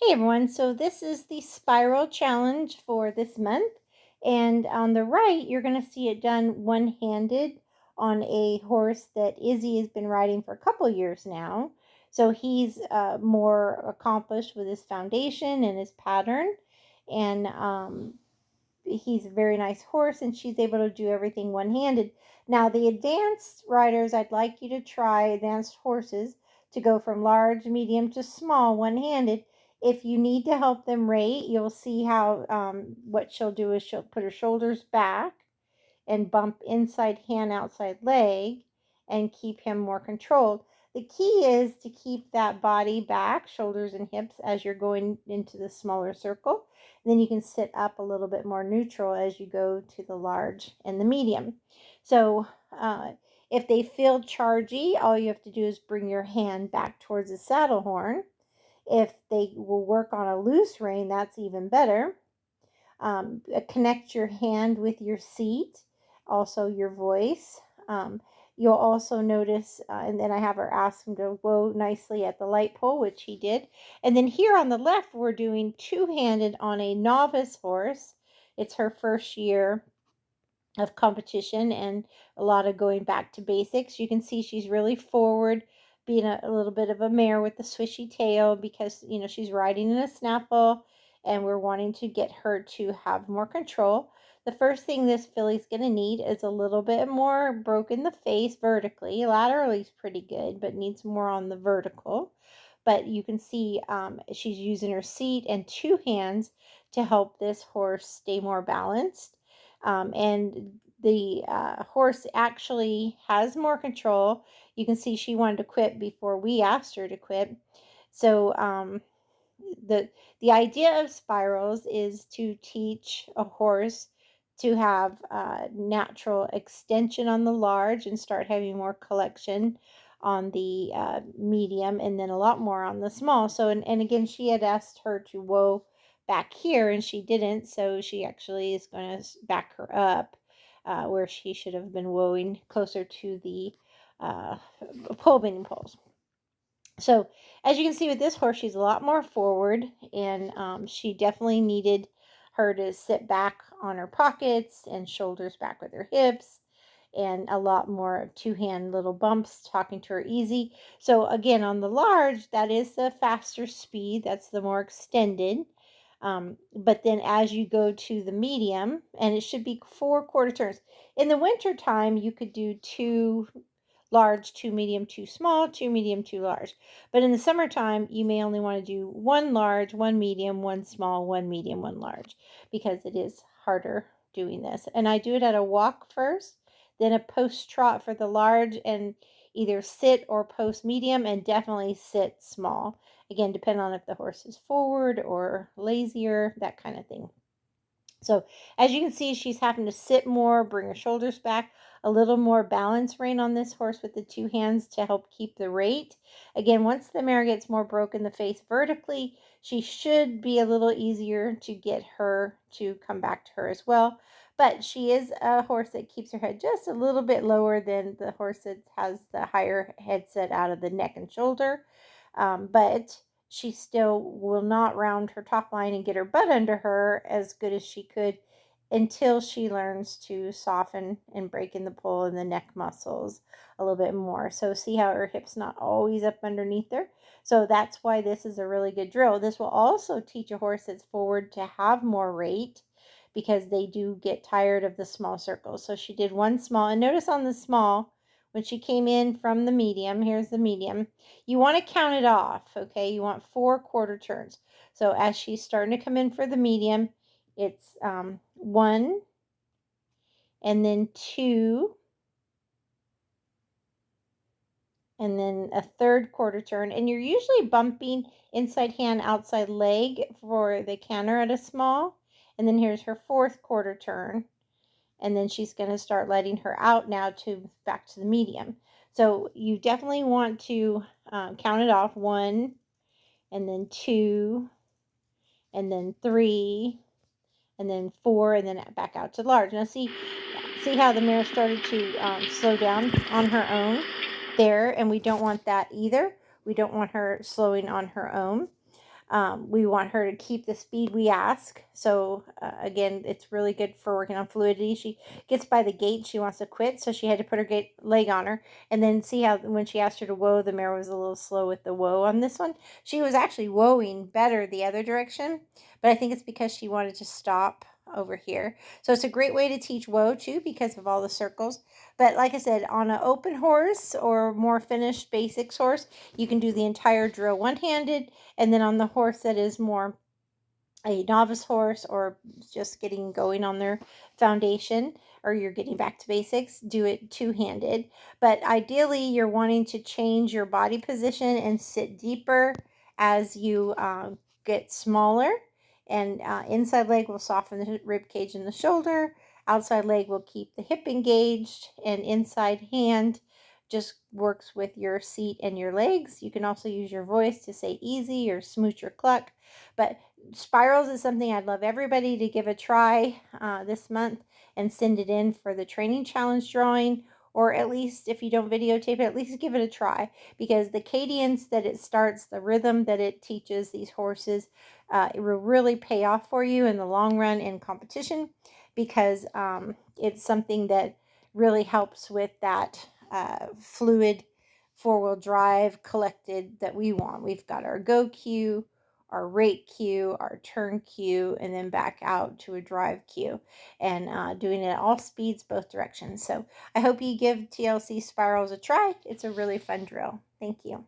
Hey everyone, so this is the spiral challenge for this month. And on the right, you're going to see it done one handed on a horse that Izzy has been riding for a couple years now. So he's more accomplished with his foundation and his pattern. And he's a very nice horse, and she's able to do everything one handed. Now, the advanced riders, I'd like you to try advanced horses to go from large, medium to small one handed. If you need to help them rate, you'll see how what she'll do is she'll put her shoulders back and bump inside hand, outside leg, and keep him more controlled. The key is to keep that body back, shoulders and hips, as you're going into the smaller circle. And then you can sit up a little bit more neutral as you go to the large and the medium. So if they feel chargy, all you have to do is bring your hand back towards the saddle horn. If they will work on a loose rein, that's even better. Connect your hand with your seat, also your voice. You'll also notice, and then I have her ask him to whoa nicely at the light pole, which he did. And then here on the left, we're doing two-handed on a novice horse. It's her first year of competition and a lot of going back to basics. You can see she's really forward, being a little bit of a mare with the swishy tail because, she's riding in a snaffle and we're wanting to get her to have more control. The first thing this filly's going to need is a little bit more broke in the face vertically. Laterally is pretty good, but needs more on the vertical. But you can see she's using her seat and two hands to help this horse stay more balanced. And the horse actually has more control. You can see she wanted to quit before we asked her to quit. So the the idea of spirals is to teach a horse to have natural extension on the large and start having more collection on the medium, and then a lot more on the small. So and again, she had asked her to whoa back here and she didn't, so she actually is going to back her up where she should have been woeing closer to the uh, pole bending poles. So as you can see with this horse, she's a lot more forward, and she definitely needed her to sit back on her pockets and shoulders back with her hips, and a lot more of two-hand little bumps, talking to her easy. So again, on the large, that is the faster speed. That's the more extended. But then as you go to the medium, and it should be 4/4 turns. In the winter time, you could do two large, two medium, two small, two medium, two large. But in the summertime, you may only want to do one large, one medium, one small, one medium, one large, because it is harder doing this. And I do it at a walk first, then a post trot for the large, and either sit or post medium, and definitely sit small. Again, depending on if the horse is forward or lazier, that kind of thing. So as you can see, she's having to sit more, bring her shoulders back, a little more balance rein on this horse with the two hands to help keep the rate. Again, once the mare gets more broke in the face vertically, she should be a little easier to get her to come back to her as well. But she is a horse that keeps her head just a little bit lower than the horse that has the higher headset out of the neck and shoulder. But she still will not round her top line and get her butt under her as good as she could until she learns to soften and break in the pull and the neck muscles a little bit more. So see how her hip's not always up underneath her. So that's why this is a really good drill. This will also teach a horse that's forward to have more rate, because they do get tired of the small circles. So she did one small, and notice on the small, when she came in from the medium, here's the medium, you want to count it off, okay? You want 4/4 turns. So as she's starting to come in for the medium, it's one, and then two, and then a third quarter turn. And you're usually bumping inside hand, outside leg for the canter at a small. And then here's her 4/4 turn. And then she's going to start letting her out now to back to the medium. So you definitely want to count it off, one, and then two, and then three, and then four, and then back out to large. Now see how the mare started to slow down on her own there, and we don't want that either. We don't want her slowing on her own. We want her to keep the speed we ask. So again, it's really good for working on fluidity. She gets by the gate, she wants to quit, so she had to put her leg on her. And then see how when she asked her to whoa, the mare was a little slow with the whoa on this one. She was actually whoaing better the other direction, but I think it's because she wanted to stop over here. So it's a great way to teach whoa too because of all the circles. But like I said, on an open horse or more finished basics horse, you can do the entire drill one-handed. And then on the horse that is more a novice horse or just getting going on their foundation, or you're getting back to basics, do it two-handed. But ideally, you're wanting to change your body position and sit deeper as you get smaller. And inside leg will soften the rib cage and the shoulder. Outside leg will keep the hip engaged, and inside hand just works with your seat and your legs. You can also use your voice to say easy or smooch or cluck. But spirals is something I'd love everybody to give a try this month and send it in for the training challenge drawing, or at least if you don't videotape it, at least give it a try, because the cadence that it starts, the rhythm that it teaches these horses, it will really pay off for you in the long run in competition, because it's something that really helps with that fluid four-wheel drive collected that we want. We've got our go cue, our rate cue, our turn cue, and then back out to a drive cue, and doing it at all speeds, both directions. So I hope you give TLC Spirals a try. It's a really fun drill. Thank you.